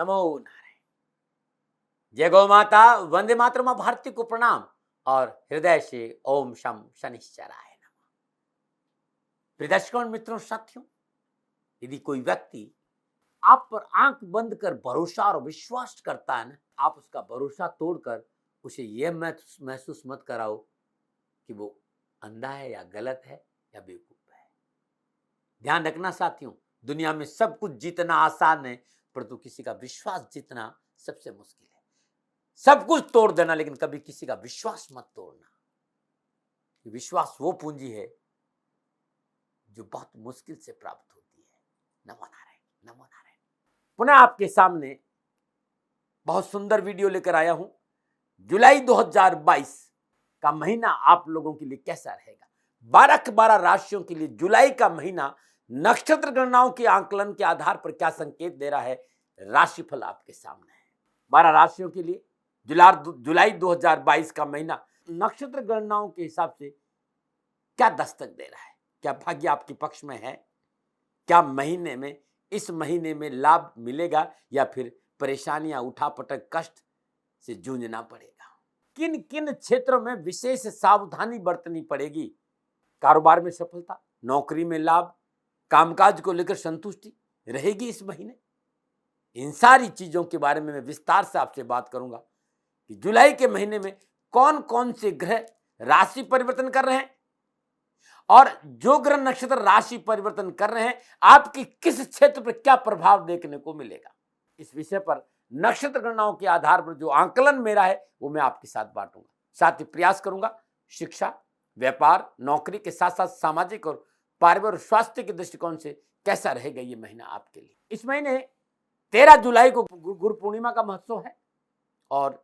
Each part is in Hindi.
नमो नारायण। जय गौ माता, वंदे मातरम। मां भारती को प्रणाम और हृदय से ओम शम शनिश्चराय नमः। प्रिय दर्शकों, मित्रों, साथियों, यदि कोई व्यक्ति आप पर आंख बंद कर भरोसा और विश्वास करता है ना, आप उसका भरोसा तोड़कर उसे यह महसूस मत कराओ कि वो अंधा है या गलत है या बेवकूफ है। ध्यान रखना साथियों, दुनिया में सब कुछ जीतना आसान है, परंतु किसी का विश्वास जीतना सबसे मुश्किल है। सब कुछ तोड़ देना, लेकिन कभी किसी का विश्वास मत तोड़ना। विश्वास वो पूंजी है जो बहुत मुश्किल से प्राप्त होती है। नमो नारायण, नमो नारायण। पुनः आपके सामने बहुत सुंदर वीडियो लेकर आया हूं। जुलाई 2022 का महीना आप लोगों के लिए कैसा रहेगा? 12 के 12 राशियों के लिए जुलाई का महीना नक्षत्र गणनाओं के आंकलन के आधार पर क्या संकेत दे रहा है, राशिफल आपके सामने है। 12 राशियों के लिए जुलाई 2022 का महीना नक्षत्र गणनाओं के हिसाब से क्या दस्तक दे रहा है? क्या भाग्य आपके पक्ष में है? क्या इस महीने में लाभ मिलेगा या फिर परेशानियां, उठापटक, कष्ट से जूझना पड़ेगा? किन किन क्षेत्रों में विशेष सावधानी बरतनी पड़ेगी? कारोबार में सफलता, नौकरी में लाभ, कामकाज को लेकर संतुष्टि रहेगी इस महीने? इन सारी चीजों के बारे में मैं विस्तार से आपसे बात करूंगा कि जुलाई के महीने में कौन कौन से ग्रह राशि परिवर्तन कर रहे हैं और जो ग्रह नक्षत्र राशि परिवर्तन कर रहे हैं आपकी किस क्षेत्र पर क्या प्रभाव देखने को मिलेगा। इस विषय पर नक्षत्र गणनाओं के आधार पर जो आंकलन मेरा है वो मैं आपके साथ बांटूंगा। साथ ही प्रयास करूंगा शिक्षा, व्यापार, नौकरी के साथ साथ सामाजिक और पारिवारिक और स्वास्थ्य के दृष्टिकोण से कैसा रहेगा ये महीना आपके लिए। इस महीने 13 जुलाई को गुरु पूर्णिमा का महोत्सव है और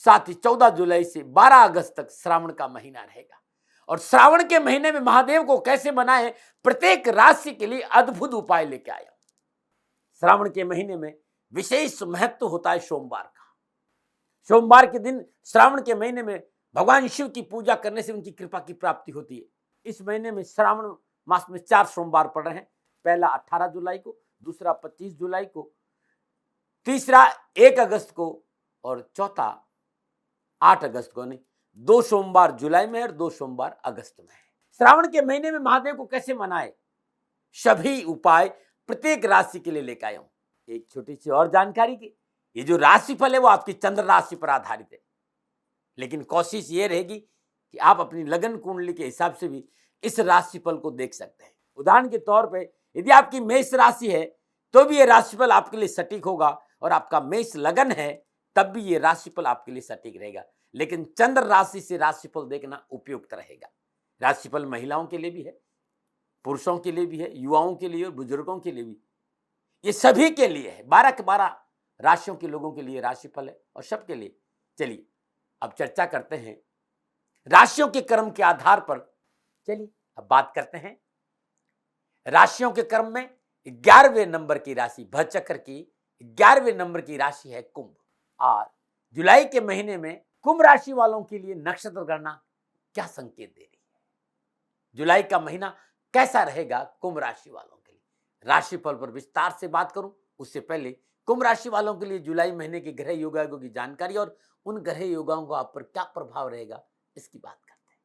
साथ ही 14 जुलाई से 12 अगस्त तक श्रावण का महीना रहेगा। और श्रावण के महीने में महादेव को कैसे मनाएं, प्रत्येक राशि के लिए अद्भुत उपाय लेके आया। श्रावण के महीने में विशेष महत्व होता है सोमवार का। सोमवार के दिन श्रावण के महीने में भगवान शिव की पूजा करने से उनकी कृपा की प्राप्ति होती है। इस महीने में श्रावण मास में 4 सोमवार पड़ रहे हैं। पहला 18 जुलाई को, दूसरा 25 जुलाई को, तीसरा 1 अगस्त को और चौथा 8 अगस्त को। नहीं, 2 सोमवार जुलाई में और 2 सोमवार अगस्त में है। श्रावण के महीने में महादेव को कैसे मनाए, सभी उपाय प्रत्येक राशि के लिए लेकर आया हूं। एक छोटी सी और जानकारी की, ये जो राशिफल है वो आपकी चंद्र राशि पर आधारित है, लेकिन कोशिश ये रहेगी कि आप अपनी लगन कुंडली के हिसाब से भी इस राशिफल को देख सकते हैं। उदाहरण के तौर पर यदि आपकी मेष राशि है तो भी ये राशिफल आपके लिए सटीक होगा, और आपका मेष लगन है तब भी ये राशिफल आपके लिए सटीक रहेगा। लेकिन चंद्र राशि से राशिफल देखना उपयुक्त रहेगा। राशिफल महिलाओं के लिए भी है, पुरुषों के लिए भी है, युवाओं के लिए और बुजुर्गों के लिए भी, ये सभी के लिए है। 12 के 12 राशियों के लोगों के लिए राशिफल है और सबके लिए। चलिए अब चर्चा करते हैं राशियों के क्रम के आधार पर। चलिए अब बात करते हैं राशियों के क्रम में 11वें नंबर की राशि, भचक्र की 11वें नंबर की राशि है कुंभ। और जुलाई के महीने में कुंभ राशि वालों के लिए नक्षत्र गणना क्या संकेत दे रही है, जुलाई का महीना कैसा रहेगा कुंभ राशि वालों के लिए, राशिफल पर विस्तार से बात करूं उससे पहले कुंभ राशि वालों के लिए जुलाई महीने के ग्रह योगाओं की जानकारी और उन ग्रह योगाओं का आप पर क्या प्रभाव रहेगा इसकी बात करते हैं।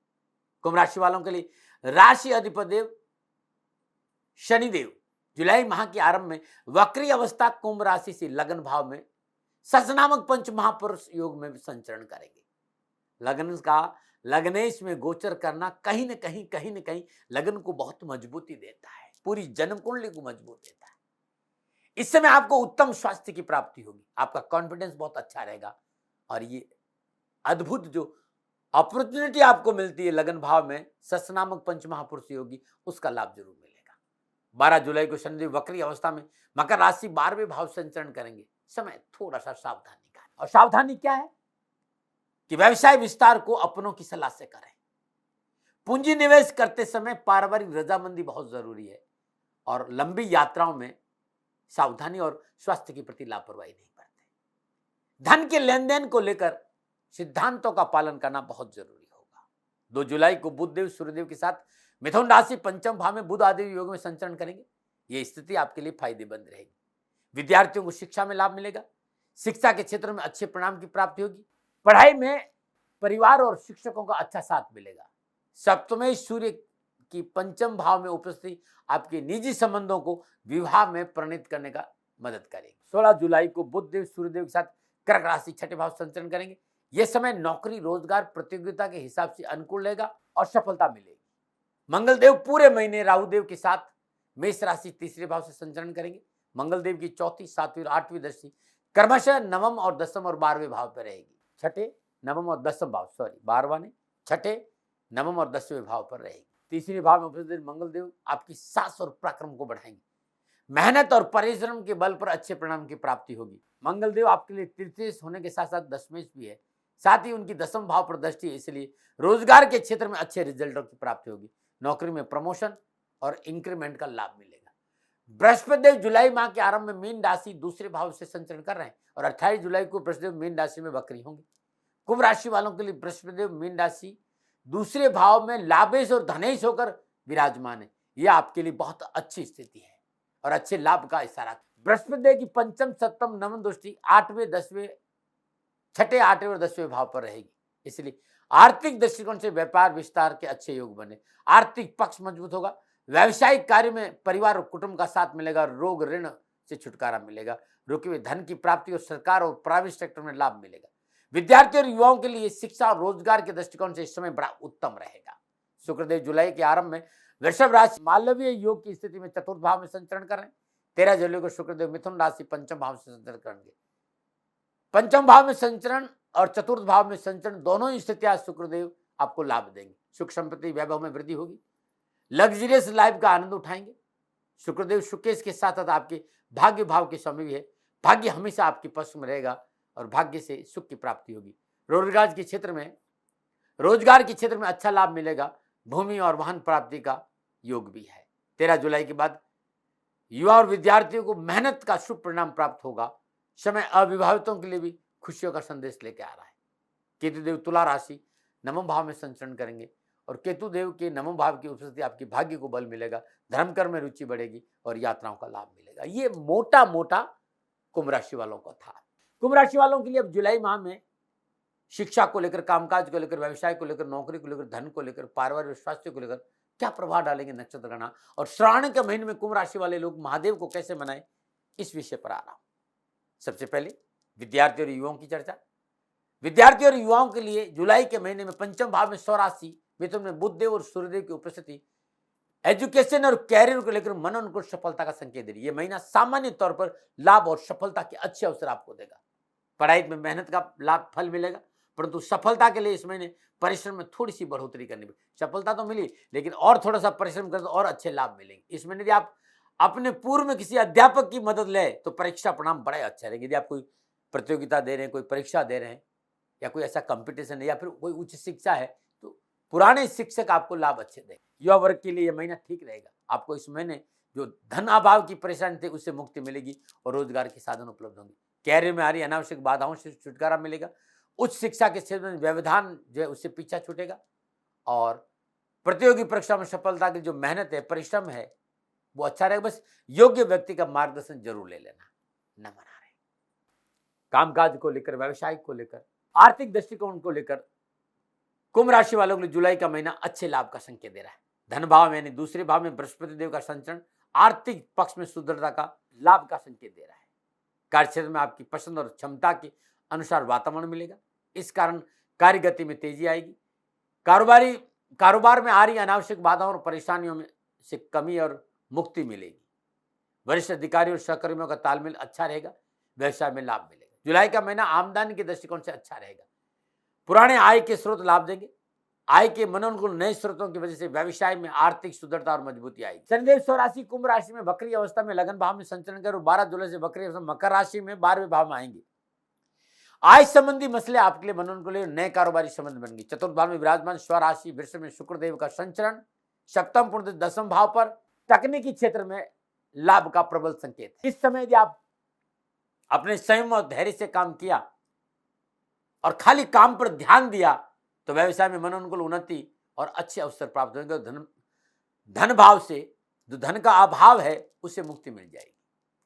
कुंभ राशि वालों के लिए राशि अधिपति शनिदेव जुलाई माह के आरंभ में वक्री अवस्था कुंभ राशि से लगन भाव में सस नामक पंच महापुरुष योग में संचरण करेंगे। लग्नेश में गोचर करना कहीं न कहीं लगन को बहुत मजबूती देता है, पूरी जन्म कुंडली को मजबूत देता है। इस समय आपको उत्तम स्वास्थ्य की प्राप्ति होगी, आपका कॉन्फिडेंस बहुत अच्छा रहेगा और ये अद्भुत जो अपॉर्चुनिटी आपको मिलती है लगन भाव में सस नामक पंच महापुरुष योगी, उसका लाभ जरूर मिलेगा। 12 जुलाई को शनिदेव वक्री अवस्था में मकर राशि 12वें भाव संचरण करेंगे। समय थोड़ा सा सावधानी का, और सावधानी क्या है कि व्यवसाय विस्तार को अपनों की सलाह से करें। पूंजी निवेश करते समय पारिवारिक रजामंदी बहुत जरूरी है और लंबी यात्राओं में सावधानी और स्वास्थ्य के प्रति लापरवाही नहीं बरतें। धन के लेन देन को लेकर सिद्धांतों का पालन करना बहुत जरूरी होगा। 2 जुलाई को बुधदेव सूर्यदेव के साथ मिथुन राशि पंचम भाव में बुध आदि योग में संचरण करेंगे। यह स्थिति आपके लिए फायदेमंद रहेगी। विद्यार्थियों को शिक्षा में लाभ मिलेगा, शिक्षा के क्षेत्र में अच्छे परिणाम की प्राप्ति होगी, पढ़ाई में परिवार और शिक्षकों का अच्छा साथ मिलेगा। सप्तमें सूर्य की पंचम भाव में उपस्थिति आपके निजी संबंधों को विवाह में परिणित करने का मदद करेगी। 16 जुलाई को बुध देव सूर्यदेव के साथ कर्क राशि छठे भाव संचरण करेंगे। यह समय नौकरी रोजगार प्रतियोगिता के हिसाब से अनुकूल रहेगा और सफलता मिलेगी। मंगल देव पूरे महीने राहु देव के साथ मेष राशि तीसरे भाव से संचरण करेंगे। मंगल देव की चौथी, सातवीं और आठवीं दृष्टि क्रमशः नवम और दसम और 12वें भाव पर रहेगी। छठे, नवम और दसम भाव, सॉरी 12वां नहीं, छठे, नवम और 10वें भाव पर रहेगी। तीसरे भाव में उपस्थित मंगल देव आपकी साहस और पराक्रम को बढ़ाएंगे। मेहनत और परिश्रम के बल पर अच्छे परिणाम की प्राप्ति होगी। मंगल देव आपके लिए तृतीय होने के साथ साथ दशमेश भी है, साथ ही उनकी दसम भाव पर दृष्टि है, इसलिए रोजगार के क्षेत्र में अच्छे रिजल्टों की प्राप्ति होगी। नौकरी में प्रमोशन और इंक्रीमेंट का लाभ मिलेगा। बृहस्पति देव जुलाई माह के आरंभ में मीन राशि दूसरे भाव से संचरण कर रहे हैं और 28 जुलाई को बृहस्पति देव मीन राशि में वक्री होंगे। कुंभ राशि वालों के लिए बृहस्पति देव मीन राशि दूसरे भाव में लाभेश और धनेश होकर विराजमान है। यह आपके लिए बहुत अच्छी स्थिति है और अच्छे लाभ का इशारा। बृहस्पति देव की पंचम, सप्तम, नवम दृष्टि 8वें, 10वें, छठे, 8वें और 10वें भाव पर रहेगी, इसलिए आर्थिक दृष्टिकोण से व्यापार विस्तार के अच्छे योग बने। आर्थिक पक्ष मजबूत होगा। व्यावसायिक कार्य में परिवार और कुटुंब का साथ मिलेगा। रोग ऋण से छुटकारा मिलेगा। रुके हुए धन की प्राप्ति और सरकार और प्राइवेट सेक्टर में लाभ मिलेगा। विद्यार्थियों और युवाओं के लिए शिक्षा और रोजगार के दृष्टिकोण से इस समय बड़ा उत्तम रहेगा। शुक्रदेव जुलाई के आरंभ में वृषभ राशि मालवीय योग की स्थिति में चतुर्थ भाव में संचरण कर रहे हैं। 13 जुलाई को शुक्रदेव मिथुन राशि पंचम भाव से संचरण करेंगे। पंचम भाव में संचरण और चतुर्थ भाव में संचरण दोनों ही स्थितियां शुक्रदेव आपको लाभ देंगे। सुख संपत्ति वैभव में वृद्धि होगी। लग्जरियस लाइफ का आनंद उठाएंगे। शुक्रदेव शुक्रेश के साथ साथ आपके भाग्य भाव के स्वामी भी है। भाग्य हमेशा आपके पक्ष में रहेगा और भाग्य से सुख की प्राप्ति होगी। रोजगार के क्षेत्र में अच्छा लाभ मिलेगा। भूमि और वाहन प्राप्ति का योग भी है। 13 जुलाई के बाद युवा और विद्यार्थियों को मेहनत का शुभ परिणाम प्राप्त होगा। समय अविवाहितों के लिए भी खुशियों का संदेश लेकर आ रहा है। केतुदेव तुला राशि नवम भाव में संचरण करेंगे और केतुदेव के नवम भाव की उपस्थिति आपके भाग्य को बल मिलेगा। धर्म कर्म में रुचि बढ़ेगी और यात्राओं का लाभ मिलेगा। ये मोटा मोटा कुंभ राशि वालों का था। कुंभ राशि वालों के लिए अब जुलाई माह में शिक्षा को लेकर, कामकाज को लेकर, व्यवसाय को लेकर, नौकरी को लेकर, धन को लेकर, पारिवारिक स्वास्थ्य को लेकर क्या प्रभाव डालेंगे नक्षत्र गणना और श्रावण के महीने में कुंभ राशि वाले लोग महादेव को कैसे मनाएं, इस विषय पर आ रहा हूं। सबसे पहले विद्यार्थी और युवाओं की चर्चा। विद्यार्थी और युवाओं के लिए जुलाई के महीने में पंचम भाव में स्वराशि मिथुन में बुध देव और सूर्यदेव की उपस्थिति एजुकेशन और कैरियर को लेकर मनोनुकूल सफलता का संकेत दे रही है। यह महीना सामान्य तौर पर लाभ और सफलता के अच्छे अवसर आपको देगा। पढ़ाई में मेहनत का लाभ फल मिलेगा, परंतु सफलता के लिए इस महीने परिश्रम में थोड़ी सी बढ़ोतरी करनी पड़ेगी। सफलता तो मिली, लेकिन और थोड़ा सा परिश्रम करें तो और अच्छे लाभ मिलेंगे। इस महीने यदि आप अपने पूर्व में किसी अध्यापक की मदद ले तो परीक्षा परिणाम बड़े अच्छे रहेंगे। यदि आप कोई प्रतियोगिता दे रहे हैं, कोई परीक्षा दे रहे हैं या कोई ऐसा कंपटीशन है या फिर कोई उच्च शिक्षा है, तो पुराने शिक्षक आपको लाभ अच्छे देंगे। युवा वर्ग के लिए यह महीना ठीक रहेगा। आपको इस महीने जो धन अभाव की परेशानी थी उससे मुक्ति मिलेगी और रोजगार के साधन उपलब्ध होंगे। कैरियर में आ रही अनावश्यक बाधाओं से छुटकारा मिलेगा। उच्च शिक्षा के क्षेत्र में व्यवधान जो है उससे पीछा छूटेगा और प्रतियोगी परीक्षा में सफलता की जो मेहनत है, परिश्रम है, वो अच्छा रहेगा। बस योग्य व्यक्ति का मार्गदर्शन जरूर ले लेना। न मना रहे कामकाज को लेकर, व्यवसाय को लेकर, आर्थिक दृष्टिकोण को लेकर कुंभ राशि वालों के लिए जुलाई का महीना अच्छे लाभ का संकेत दे रहा है। धन भाव यानी दूसरे भाव में बृहस्पति देव का संचरण आर्थिक पक्ष में सुदृढ़ता का लाभ का संकेत दे रहा है। कार्य क्षेत्र में आपकी पसंद और क्षमता के अनुसार वातावरण मिलेगा। इस कारण कार्य गति में तेजी आएगी। कारोबार में आ रही अनावश्यक बाधाओं और परेशानियों में से कमी और मुक्ति मिलेगी। वरिष्ठ अधिकारी और सहकर्मियों का तालमेल अच्छा रहेगा। व्यवसाय में लाभ मिलेगा। जुलाई का महीना आमदनी के दृष्टिकोण से अच्छा रहेगा। पुराने आय के स्रोत लाभ देंगे। आय के मनोनुकूल नए स्रोतों की वजह से व्यवसाय में आर्थिक सुदृढ़ता और मजबूती आएगी। शनिदेव स्वराशि कुंभ राशि में वक्री अवस्था में लगन भाव में संचरण कर 12 जुलाई से वक्री अवस्था मकर राशि में 12वें भाव में आएंगे। आय संबंधी मसले आपके लिए मनोनुकूल नए कारोबारी संबंध बनेंगे। चतुर्थ भाव में विराजमान स्वराशि वृषभ में शुक्रदेव का संचरण सप्तम पूर्ण दसम भाव पर तकनीकी क्षेत्र में लाभ का प्रबल संकेत। इस समय यदि आप अपने संयम और धैर्य से काम किया और खाली काम पर ध्यान दिया तो व्यवसाय में मनोनुकूल उन्नति और अच्छे अवसर प्राप्त होंगे। धन भाव से जो धन का अभाव है उससे मुक्ति मिल जाएगी।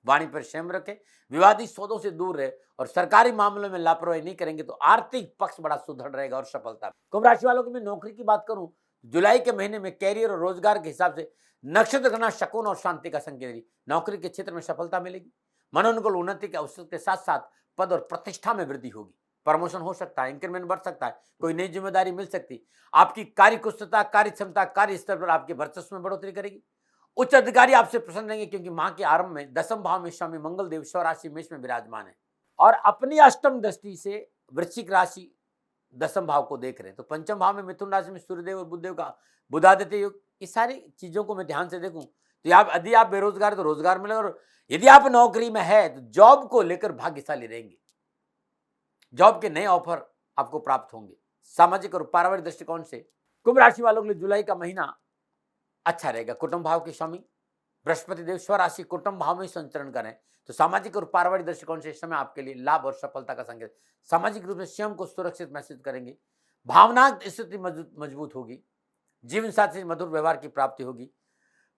वाणी पर संयम रखें, विवादित सौदों से दूर रहे और सरकारी मामलों में लापरवाही नहीं करेंगे तो आर्थिक पक्ष बड़ा सुदृढ़ रहेगा और सफलता। कुंभ राशि वालों की मैं नौकरी की बात करूं, जुलाई के महीने में कैरियर और रोजगार के हिसाब से नक्षत्र गणना शकुन और शांति का संकेत। नौकरी के क्षेत्र में सफलता मिलेगी, मनोनुकूल उन्नति के अवसर के साथ साथ पद और प्रतिष्ठा में वृद्धि होगी, प्रमोशन हो सकता है, इंक्रीमेंट बढ़ सकता है, कोई नई जिम्मेदारी मिल सकती, आपकी कार्य कुशलता, कार्य क्षमता, कार्य स्तर पर आपके वर्चस्व में बढ़ोतरी करेगी। उच्च अधिकारी आपसे प्रसन्न रहेंगे क्योंकि माह के आरंभ में दसम भाव में स्वामी मंगल देव स्वराशि मेष में विराजमान है और अपनी अष्टम दृष्टि से वृश्चिक राशि दसम भाव को देख रहे हैं। तो पंचम भाव में मिथुन राशि में सूर्यदेव और बुधदेव का बुधादित्य योग, इस सारी चीजों को मैं ध्यान से देखूं तो यदि आप बेरोजगार तो रोजगार मिलेगा और यदि आप नौकरी में है तो जॉब को लेकर भाग्यशाली रहेंगे, जॉब के नए ऑफर आपको प्राप्त होंगे। सामाजिक और पारिवारिक दृष्टिकोण से कुंभ राशि वालों के लिए जुलाई का महीना अच्छा रहेगा। कुटुंब भाव के स्वामी बृहस्पति देव स्वराशि कुटुंब भाव में संचरण करें तो सामाजिक और पारिवारिक दृष्टिकोण से इस समय आपके लिए लाभ और सफलता का संकेत। सामाजिक रूप से स्वयं को सुरक्षित महसूस करेंगे, भावनात्मक स्थिति मजबूत होगी, जीवन साथी से मधुर व्यवहार की प्राप्ति होगी,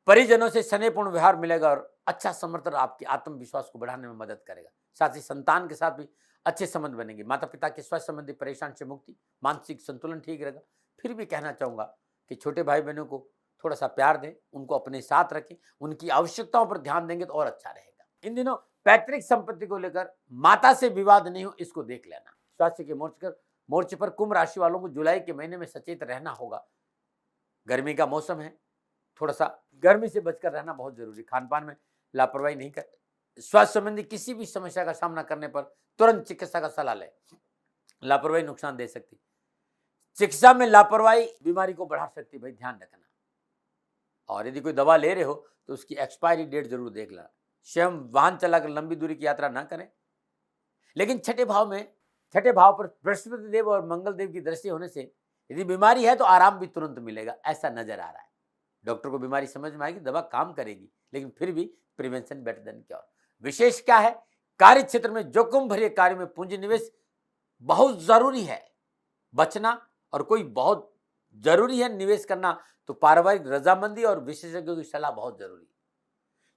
परिजनों से स्नेहपूर्ण व्यवहार मिलेगा और अच्छा समर्थन आपके आत्मविश्वास को बढ़ाने में मदद करेगा। साथ ही संतान के साथ भी अच्छे संबंध बनेंगे। माता पिता के स्वास्थ्य संबंधी परेशान से मुक्ति, मानसिक संतुलन ठीक रहेगा। फिर भी कहना चाहूंगा कि छोटे भाई बहनों को थोड़ा सा प्यार दें, उनको अपने साथ रखें, उनकी आवश्यकताओं पर ध्यान देंगे तो और अच्छा रहेगा। इन दिनों पैतृक संपत्ति को लेकर माता से विवाद नहीं हो, इसको देख लेना। स्वास्थ्य के मोर्चे पर कुंभ राशि वालों को जुलाई के महीने में सचेत रहना होगा। गर्मी का मौसम है, थोड़ा सा गर्मी से बचकर रहना बहुत जरूरी। खान पान में लापरवाही नहीं कर, स्वास्थ्य संबंधी किसी भी समस्या का सामना करने पर तुरंत चिकित्सा का सलाह लें, लापरवाही नुकसान दे सकती। चिकित्सा में लापरवाही बीमारी को बढ़ा सकती, भाई ध्यान रखना। और यदि कोई दवा ले रहे हो तो उसकी एक्सपायरी डेट जरूर देख लेना। स्वयं वाहन चलाकर लंबी दूरी की यात्रा ना करें। लेकिन छठे भाव पर बृहस्पति देव और मंगल देव की दृष्टि होने से यदि बीमारी है तो आराम भी तुरंत मिलेगा, ऐसा नजर आ रहा है। डॉक्टर को बीमारी समझ में आएगी, दवा काम करेगी, लेकिन फिर भी प्रिवेंशन बेटर देन क्योर। विशेष क्या है, कार्य क्षेत्र में जोखिम भरे कार्य में पूंजी निवेश बहुत जरूरी है, बचना, और कोई बहुत जरूरी है निवेश करना तो पारिवारिक रजामंदी और विशेषज्ञों की सलाह बहुत जरूरी।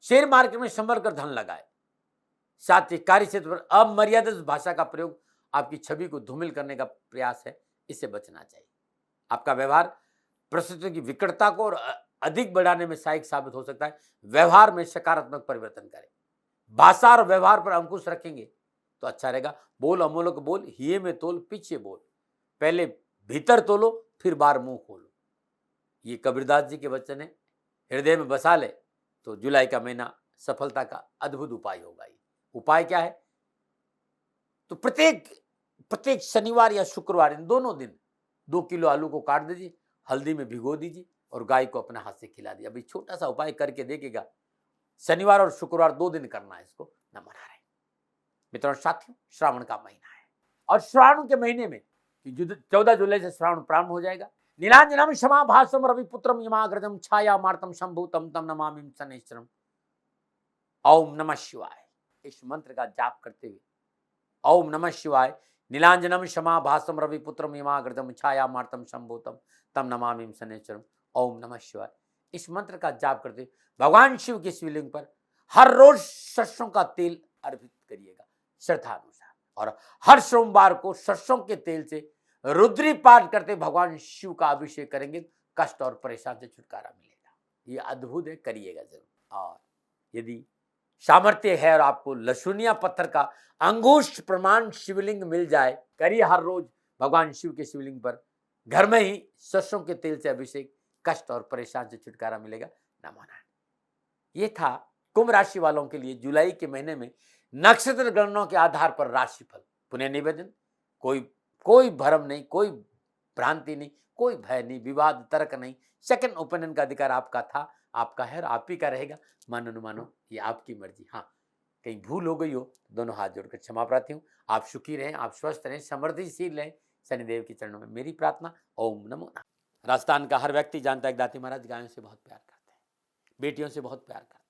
शेयर मार्केट में संभल कर धन लगाए। साथ ही कार्य क्षेत्र पर अमर्यादित भाषा का प्रयोग आपकी छवि को धूमिल करने का प्रयास है, इससे बचना चाहिए। आपका व्यवहार परिस्थितियों की विकटता को और अधिक बढ़ाने में सहायक साबित हो सकता है। व्यवहार में सकारात्मक परिवर्तन करें। भाषा और व्यवहार पर अंकुश रखेंगे तो अच्छा रहेगा। बोल अमोलक बोल, हिये में तोल पीछे बोल, पहले भीतर तोलो फिर बार मुंह खोलो। ये कबीरदास जी के वचन है, हृदय में बसा ले तो जुलाई का महीना सफलता का अद्भुत उपाय होगा। ये उपाय क्या है, तो प्रत्येक शनिवार या शुक्रवार इन दोनों दिन 2 किलो आलू को काट दीजिए, हल्दी में भिगो दीजिए और गाय को अपने हाथ से खिला दीजिए। अभी छोटा सा उपाय करके देखिएगा, शनिवार और शुक्रवार 2 दिन करना है, इसको न मना रहे। मित्रों साथियों, श्रावण का महीना है और श्रावण के महीने में 14 जुलाई से श्रावण प्रारंभ हो जाएगा। नीलांजनम क्षमा भाषम रविपुत्रम यमाग्रजम छाया मार्तम शंभुतम तम नमामि शनैश्चरम। ओम नमः शिवाय, इस मंत्र का जाप करते हुए ओम नमः शिवाय नीलांजनम क्षमा भाषम रविपुत्रम यमाग्रजम छाया मार्तम शंभुतम तम नमामि शनैश्चरम। ओम नमः शिवाय, इस मंत्र का जाप करते हुए भगवान शिव के शिवलिंग पर हर रोज सरसों का तेल अर्पित करिएगा श्रद्धा अनुसार, और हर सोमवार को सरसों के तेल से रुद्री पाठ करते भगवान शिव का अभिषेक करेंगे, कष्ट और परेशान से छुटकारा मिलेगा। ये अद्भुत है, करिएगा जरूर। और यदि सामर्थ्य है और आपको लहसुनिया पत्थर का अंगुष्ठ प्रमाण शिवलिंग मिल जाए, करिए हर रोज भगवान शिव के शिवलिंग पर घर में ही सरसों के तेल से अभिषेक, कष्ट और परेशान से छुटकारा मिलेगा। नमो नारायण। ये था कुंभ राशि वालों के लिए जुलाई के महीने में नक्षत्र गणनाओं के आधार पर राशिफल। पुनः निवेदन, कोई भ्रम नहीं, कोई भ्रांति नहीं, कोई भय नहीं, विवाद तर्क नहीं। सेकंड ओपिनियन का अधिकार आपका था, आपका है और आप ही का रहेगा। मानो न मानो ये आपकी मर्जी। हाँ, कहीं भूल हो गई हो तो दोनों हाथ जोड़कर क्षमा प्रार्थी हूँ। आप सुखी रहें, आप स्वस्थ रहें, समृद्धिशील रहें, शनिदेव के चरणों में मेरी प्रार्थना। ओम नमो नारायण। राजस्थान का हर व्यक्ति जानता है कि दाती महाराज गायों से बहुत प्यार करते हैं, बेटियों से बहुत प्यार करते हैं।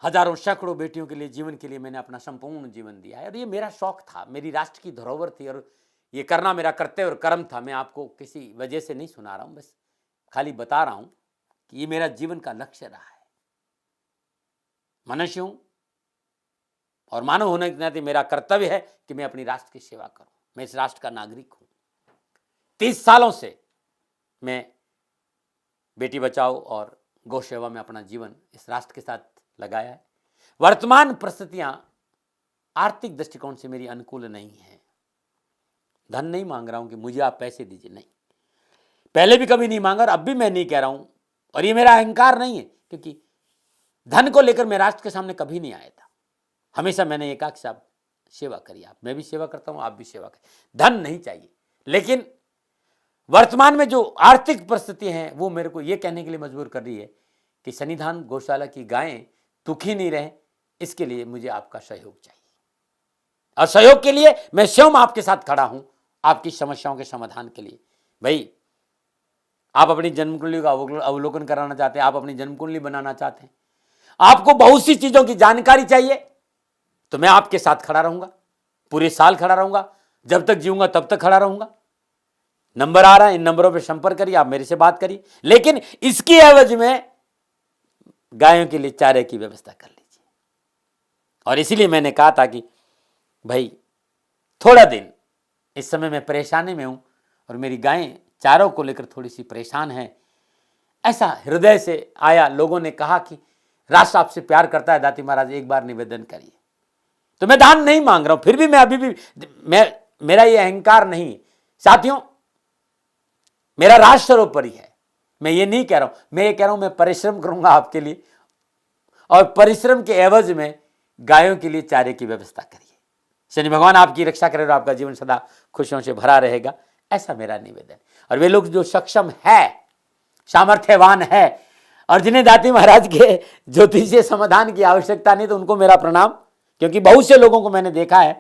हजारों सैकड़ों बेटियों के लिए, जीवन के लिए मैंने अपना संपूर्ण जीवन दिया है और ये मेरा शौक था, मेरी राष्ट्र की धरोहर थी और ये करना मेरा कर्तव्य और कर्म था। मैं आपको किसी वजह से नहीं सुना रहा हूँ, बस खाली बता रहा हूँ कि ये मेरा जीवन का लक्ष्य रहा है। मनुष्य हूं और मानव होने के नाते मेरा कर्तव्य है कि मैं अपनी राष्ट्र की सेवा करूं। मैं इस राष्ट्र का नागरिक हूं। 30 सालों से मैं बेटी बचाओ और गौ सेवा में अपना जीवन इस राष्ट्र के साथ लगाया है। वर्तमान परिस्थितियां आर्थिक दृष्टिकोण से मेरी अनुकूल नहीं है। धन नहीं मांग रहा हूं कि मुझे आप पैसे दीजिए, नहीं, पहले भी कभी नहीं मांगा और अब भी मैं नहीं कह रहा हूं। और ये मेरा अहंकार नहीं है, क्योंकि धन को लेकर मैं राष्ट्र के सामने कभी नहीं आया था। हमेशा मैंने एक आख साहब सेवा करी, आप, मैं भी सेवा करता हूं, आप भी सेवा करें। धन नहीं चाहिए, लेकिन वर्तमान में जो आर्थिक परिस्थिति हैं वो मेरे को ये कहने के लिए मजबूर कर रही है कि सन्निधान गौशाला की गायें दुखी नहीं रहे, इसके लिए मुझे आपका सहयोग चाहिए। और सहयोग के लिए मैं स्वयं आपके साथ खड़ा हूं, आपकी समस्याओं के समाधान के लिए। भाई, आप अपनी जन्म कुंडली का अवलोकन कराना चाहते हैं, आप अपनी जन्म कुंडली बनाना चाहते हैं, आपको बहुत सी चीजों की जानकारी चाहिए, तो मैं आपके साथ खड़ा रहूंगा, पूरे साल खड़ा रहूंगा, जब तक जीऊंगा तब तक खड़ा रहूंगा। नंबर आ रहा है, इन नंबरों पे संपर्क करिए, आप मेरे से बात करिए, लेकिन इसकी एवज में गायों के लिए चारे की व्यवस्था कर लीजिए। और इसीलिए मैंने कहा था कि भाई थोड़ा दिन, इस समय मैं परेशानी में हूं और मेरी गायें चारों को लेकर थोड़ी सी परेशान हैं। ऐसा हृदय से आया, लोगों ने कहा कि राष्ट्र आपसे प्यार करता है दाती महाराज, एक बार निवेदन करिए। तो मैं दान नहीं मांग रहा हूं, फिर भी मैं अभी भी, मेरा ये अहंकार नहीं साथियों, मेरा राष्ट्र सर्वोपरि है। मैं ये नहीं कह रहा हूं, मैं ये कह रहा हूं मैं परिश्रम करूंगा आपके लिए, और परिश्रम के एवज में गायों के लिए चारे की व्यवस्था करिए। शनि भगवान आपकी रक्षा करे और आपका जीवन सदा खुशियों से भरा रहेगा, ऐसा मेरा निवेदन। और वे लोग जो सक्षम है, सामर्थ्यवान है, और जिन्हें दाती महाराज के ज्योतिषीय समाधान की आवश्यकता नहीं, तो उनको मेरा प्रणाम। क्योंकि बहुत से लोगों को मैंने देखा है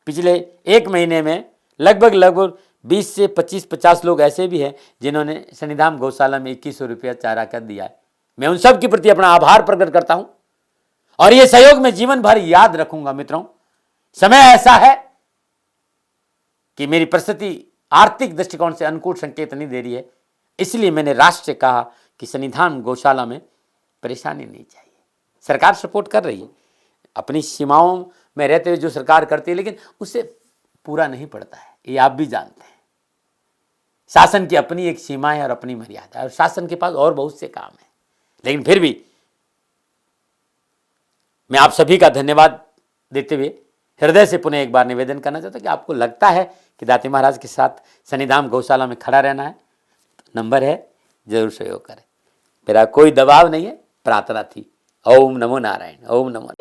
पिछले एक महीने में, लगभग 20 से 25-50 लोग ऐसे भी हैं जिन्होंने सन्निधान गौशाला में 2100 रुपया चारा कर दिया है। मैं उन सब के प्रति अपना आभार प्रकट करता हूं और ये सहयोग मैं जीवन भर याद रखूंगा। मित्रों, समय ऐसा है कि मेरी परिस्थिति आर्थिक दृष्टिकोण से अनुकूल संकेत नहीं दे रही है, इसलिए मैंने राष्ट्र से कहा कि सन्निधान गौशाला में परेशानी नहीं चाहिए। सरकार सपोर्ट कर रही है, अपनी सीमाओं में रहते हुए जो सरकार करती है, लेकिन उससे पूरा नहीं पड़ता है, ये आप भी जानते हैं। शासन की अपनी एक सीमा है और अपनी मर्यादा है, और शासन के पास और बहुत से काम है। लेकिन फिर भी मैं आप सभी का धन्यवाद देते हुए हृदय से पुनः एक बार निवेदन करना चाहता हूं कि आपको लगता है कि दाती महाराज के साथ सन्निधान गौशाला में खड़ा रहना है, तो नंबर है, जरूर सहयोग करें। मेरा कोई दबाव नहीं है, प्रार्थना थी। ओम नमो नारायण, ओम नमो।